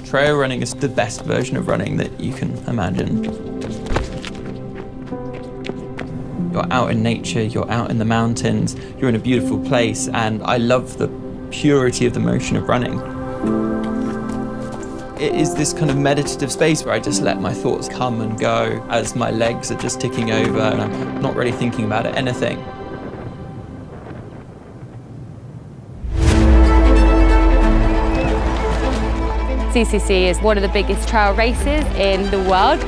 Trail running is the best version of running that you can imagine. You're out in nature, you're out in the mountains, you're in a beautiful place, and I love the purity of the motion of running. It is this kind of meditative space where I just let my thoughts come and go as my legs are just ticking over and I'm not really thinking about anything. CCC is one of the biggest trail races in the world.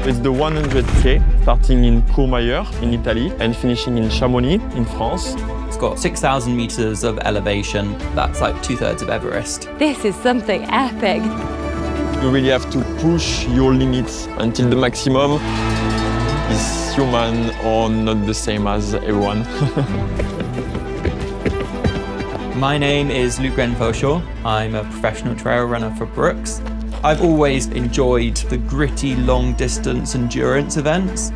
It's the 100K, starting in Courmayeur in Italy and finishing in Chamonix in France. It's got 6,000 meters of elevation. That's like 2/3 of Everest. This is something epic. You really have to push your limits until the maximum. Is human or not the same as everyone? My name is Grenfell-Shaw. I'm a professional trail runner for Brooks. I've always enjoyed the gritty, long-distance endurance events.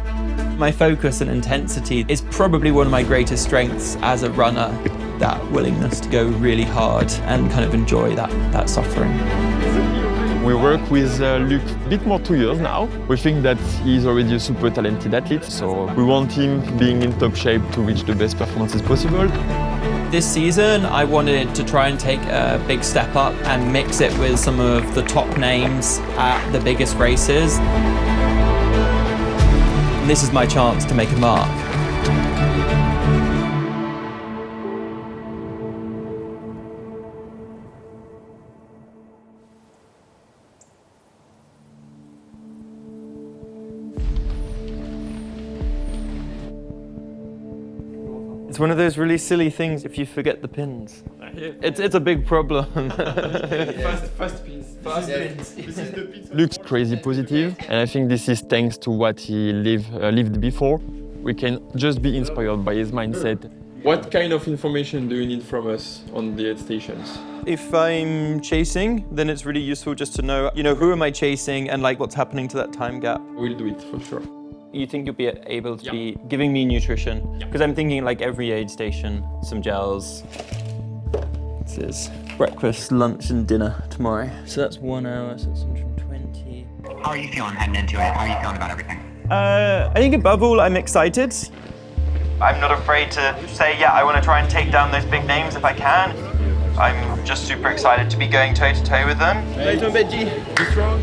My focus and intensity is probably one of my greatest strengths as a runner, that willingness to go really hard and kind of enjoy that suffering. We work with Luc a bit more 2 years now. We think that he's already a super talented athlete, so we want him being in top shape to reach the best performances possible. This season, I wanted to try and take a big step up and mix it with some of the top names at the biggest races. This is my chance to make a mark. It's one of those really silly things if you forget the pins. It's a big problem. First pins. Luc's crazy positive, and I think this is thanks to what he lived before. We can just be inspired by his mindset. What kind of information do you need from us on the aid stations? If I'm chasing, then it's really useful just to know, who am I chasing and like what's happening to that time gap. We'll do it for sure. You think you'll be able to be giving me nutrition? Because I'm thinking like every aid station, some gels. This is breakfast, lunch and dinner tomorrow. So that's 1 hour, so it's 120. How are you feeling heading into it? How are you feeling about everything? I think above all, I'm excited. I'm not afraid to say, I want to try and take down those big names if I can. I'm just super excited to be going toe-to-toe with them. Hey, Tom Benji, be strong.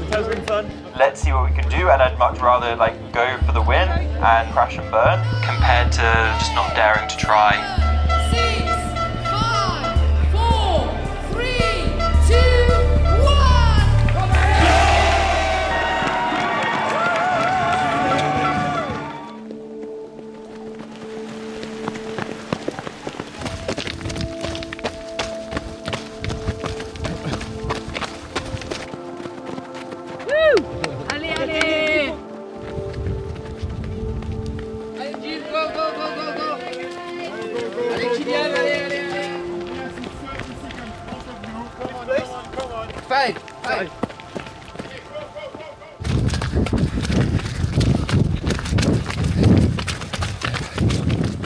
It has been fun. Let's see what we can do, and I'd much rather go for the win and crash and burn compared to just not daring to try. 6, 5, 4, 3, 2, 1. Woo! Allez, allez! Allez, Gilles, go, go, go, go, go. Allez, Kylian, allez, allez, allez. 5, 5.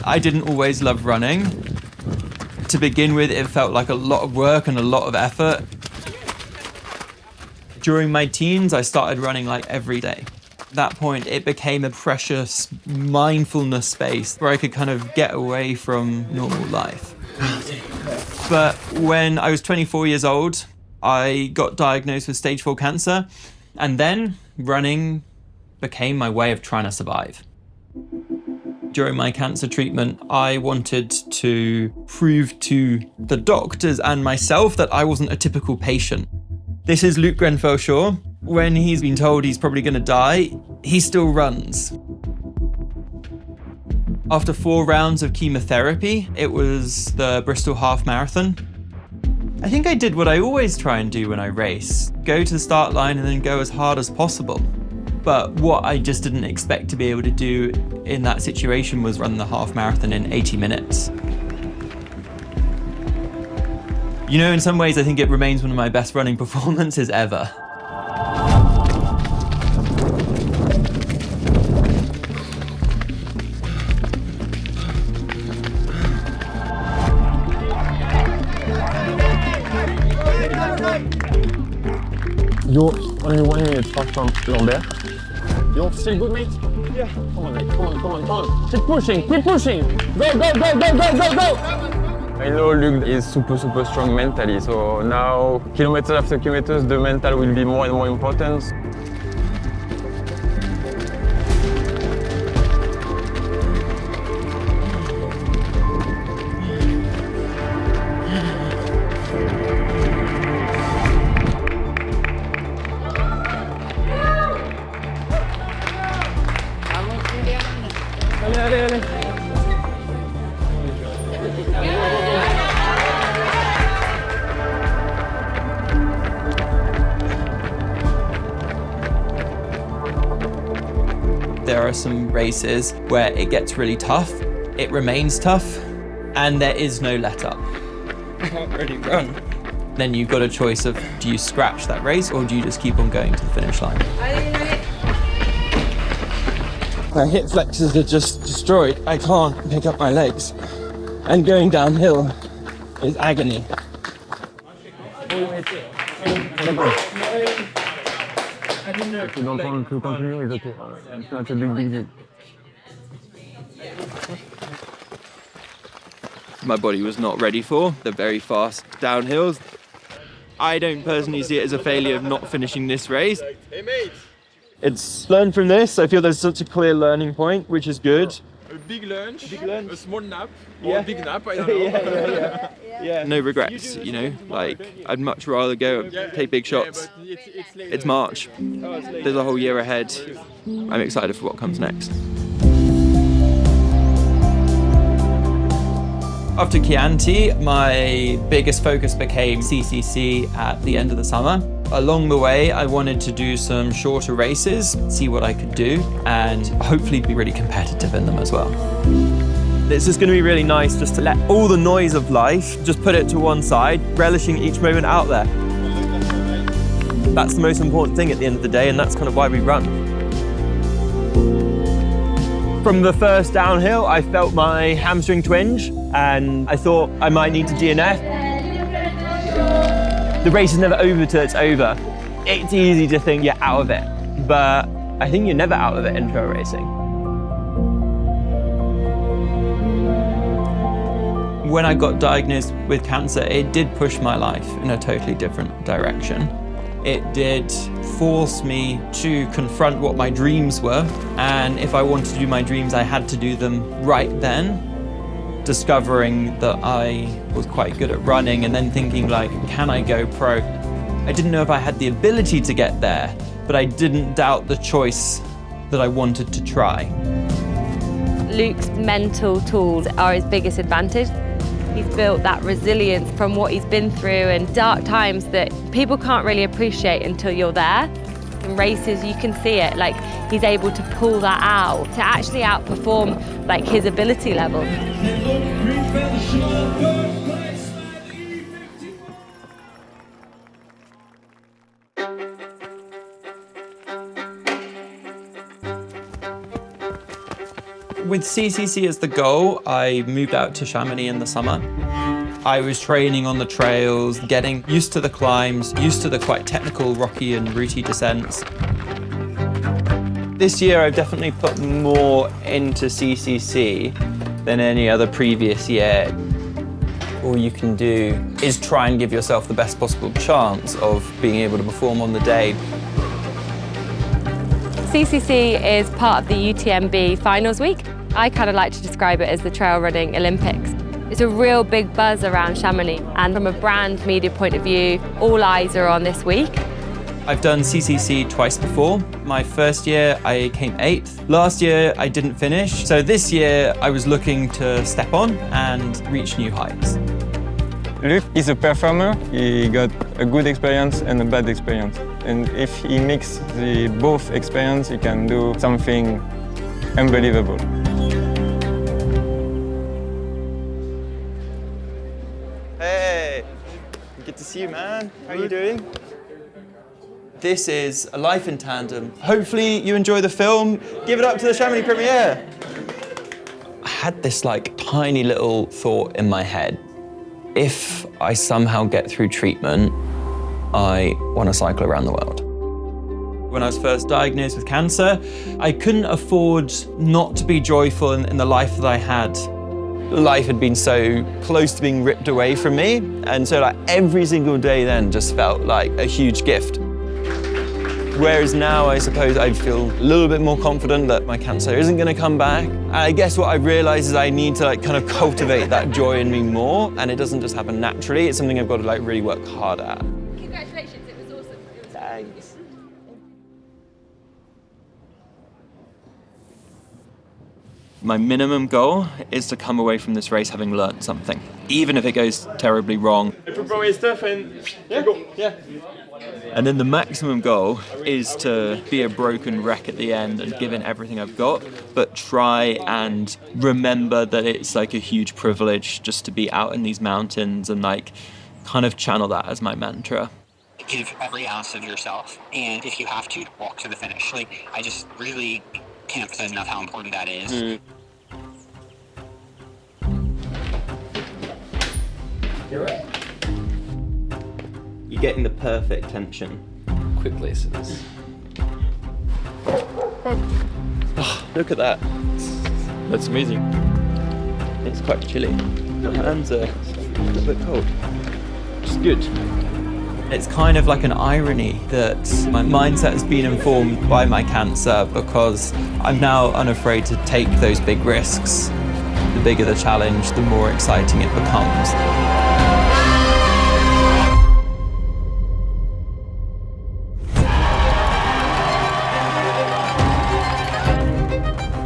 I didn't always love running. To begin with, it felt like a lot of work and a lot of effort. During my teens, I started running every day. At that point, it became a precious mindfulness space where I could kind of get away from normal life. But when I was 24 years old, I got diagnosed with stage 4 cancer, and then running became my way of trying to survive. During my cancer treatment, I wanted to prove to the doctors and myself that I wasn't a typical patient. This is Grenfell-Shaw. When he's been told he's probably going to die, he still runs. After 4 rounds of chemotherapy, it was the Bristol Half Marathon. I think I did what I always try and do when I race. Go to the start line and then go as hard as possible. But what I just didn't expect to be able to do in that situation was run the half marathon in 80 minutes. In some ways, I think it remains one of my best running performances ever. You're only 1 minute far from Lambert. You're still good, mate? Yeah. Come on, mate. Come on. Keep pushing. Go. I know Luke is super strong mentally, so now, kilometers after kilometers, the mental will be more and more important. Allez. There are some races where it gets really tough, it remains tough, and there is no let up. I can't really run. Then you've got a choice of, do you scratch that race or do you just keep on going to the finish line? My hip flexors are just destroyed. I can't pick up my legs. And going downhill is agony. If you don't want to continue, it's okay. It's not a big deal. My body was not ready for the very fast downhills. I don't personally see it as a failure of not finishing this race. Hey mate! It's learned from this. I feel there's such a clear learning point, which is good. A big lunch, lunch. a small nap, or Yeah. a big nap, I don't know. Yeah. No regrets, you know, like I'd much rather go and take big shots. But it's later. It's March. There's a whole year ahead. I'm excited for what comes next. After Chianti, my biggest focus became CCC at the end of the summer. Along the way, I wanted to do some shorter races, see what I could do, and hopefully be really competitive in them as well. It's just going to be really nice just to let all the noise of life, just put it to one side, relishing each moment out there. That's the most important thing at the end of the day, and that's kind of why we run. From the first downhill, I felt my hamstring twinge, and I thought I might need to DNF. The race is never over till it's over. It's easy to think you're out of it, but I think you're never out of it in trail racing. When I got diagnosed with cancer, it did push my life in a totally different direction. It did force me to confront what my dreams were, and if I wanted to do my dreams, I had to do them right then. Discovering that I was quite good at running and then thinking like, can I go pro? I didn't know if I had the ability to get there, but I didn't doubt the choice that I wanted to try. Luke's mental tools are his biggest advantage. He's built that resilience from what he's been through and dark times that people can't really appreciate until you're there. In races, you can see it, like he's able to pull that out, to actually outperform like his ability level. With CCC as the goal, I moved out to Chamonix in the summer. I was training on the trails, getting used to the climbs, used to the quite technical, rocky and rooty descents. This year I've definitely put more into CCC than any other previous year. All you can do is try and give yourself the best possible chance of being able to perform on the day. CCC is part of the UTMB finals week. I kind of like to describe it as the trail running Olympics. It's a real big buzz around Chamonix, and from a brand media point of view, all eyes are on this week. I've done CCC twice before. My first year I came 8th. Last year I didn't finish, so this year I was looking to step on and reach new heights. Luke is a performer. He got a good experience and a bad experience. And if he mixes both experience, he can do something unbelievable. Hey, good to see you, man. How are you doing? This is A Life in Tandem. Hopefully you enjoy the film. Give it up to the Chamonix premiere. I had this like tiny little thought in my head. If I somehow get through treatment, I want to cycle around the world. When I was first diagnosed with cancer, I couldn't afford not to be joyful in the life that I had. Life had been so close to being ripped away from me, and so like every single day then just felt like a huge gift. Whereas now, I suppose I feel a little bit more confident that my cancer isn't going to come back. And I guess what I've realized is I need to like kind of cultivate that joy in me more, and it doesn't just happen naturally. It's something I've got to like really work hard at. Congratulations, it was awesome. Thanks. My minimum goal is to come away from this race having learned something, even if it goes terribly wrong. Prepare stuff and go. Yeah. And then the maximum goal is to be a broken wreck at the end and give in everything I've got, but try and remember that it's like a huge privilege just to be out in these mountains and like kind of channel that as my mantra. Give every ounce of yourself, and if you have to, walk to the finish. Like, I just really can't emphasize enough how important that is. You're getting the perfect tension. Quick laces. Oh, look at that. That's amazing. It's quite chilly. My hands are a little bit cold. It's good. It's kind of like an irony that my mindset has been informed by my cancer, because I'm now unafraid to take those big risks. The bigger the challenge, the more exciting it becomes.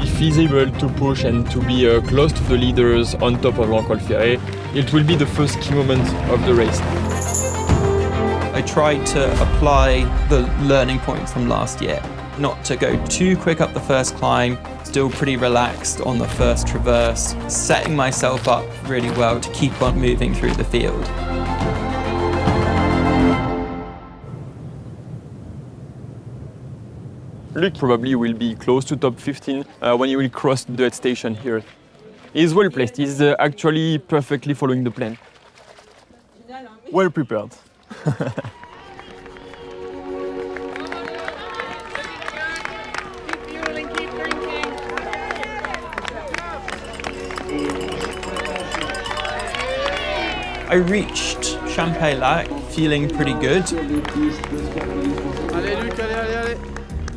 If he's able to push and to be close to the leaders on top of Grenfell-Shaw, it will be the first key moment of the race. I tried to apply the learning points from last year, not to go too quick up the first climb, still pretty relaxed on the first traverse, setting myself up really well to keep on moving through the field. Luc probably will be close to top 15 when he will cross the aid station here. He's well placed, he's actually perfectly following the plan. Well prepared. I reached Champagne-Lac feeling pretty good.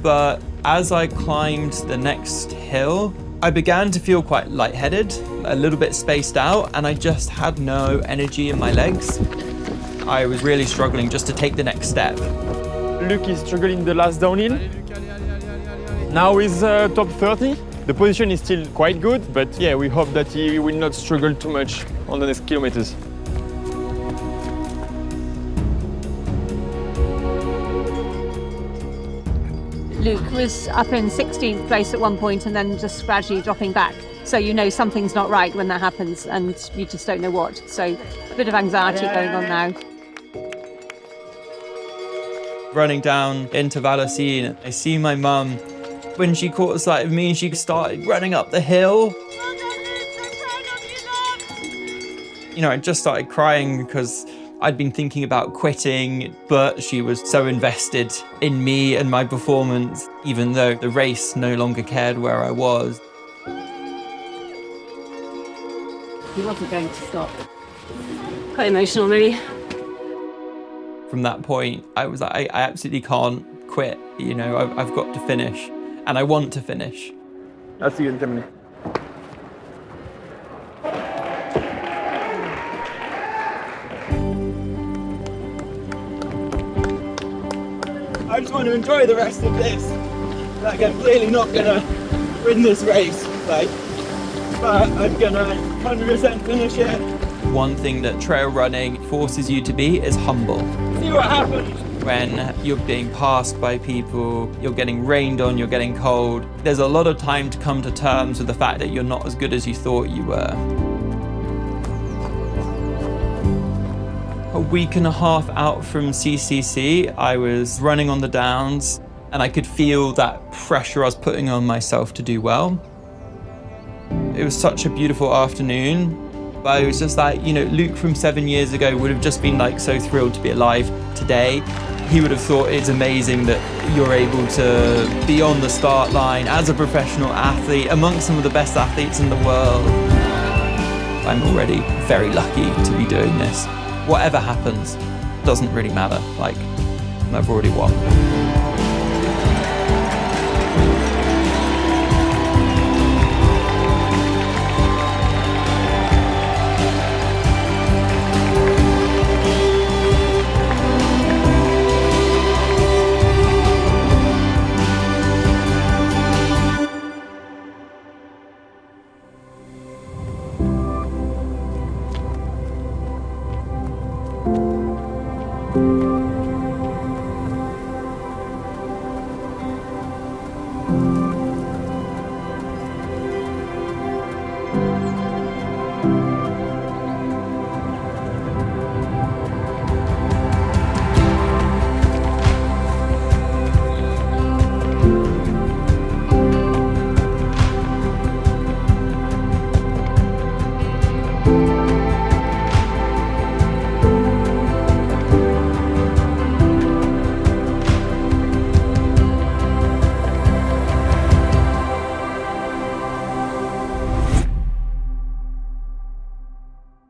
But as I climbed the next hill, I began to feel quite lightheaded, a little bit spaced out, and I just had no energy in my legs. I was really struggling just to take the next step. Luc is struggling the last downhill. Now he's top 30. The position is still quite good, but yeah, we hope that he will not struggle too much on the next kilometers. Luc was up in 16th place at one point and then just gradually dropping back. So you know something's not right when that happens and you just don't know what. So a bit of anxiety going on now. Running down into Valocine, I see my mum. When she caught sight of me, she started running up the hill. You know, I just started crying because I'd been thinking about quitting, but she was so invested in me and my performance, even though the race no longer cared where I was. He wasn't going to stop. Quite emotional, really. From that point, I was like, I absolutely can't quit. You know, I've got to finish, and I want to finish. I'll see you in 10 minutes. I just want to enjoy the rest of this. Like, I'm clearly not gonna win this race, like, but I'm gonna 100% finish it. One thing that trail running forces you to be is humble. See what happens. When you're being passed by people, you're getting rained on, you're getting cold, there's a lot of time to come to terms with the fact that you're not as good as you thought you were. A week and a half out from CCC, I was running on the downs and I could feel that pressure I was putting on myself to do well. It was such a beautiful afternoon, but I was just like, you know, Luc from 7 years ago would have just been like so thrilled to be alive today. He would have thought it's amazing that you're able to be on the start line as a professional athlete amongst some of the best athletes in the world. I'm already very lucky to be doing this. Whatever happens, doesn't really matter. Like, I've already won.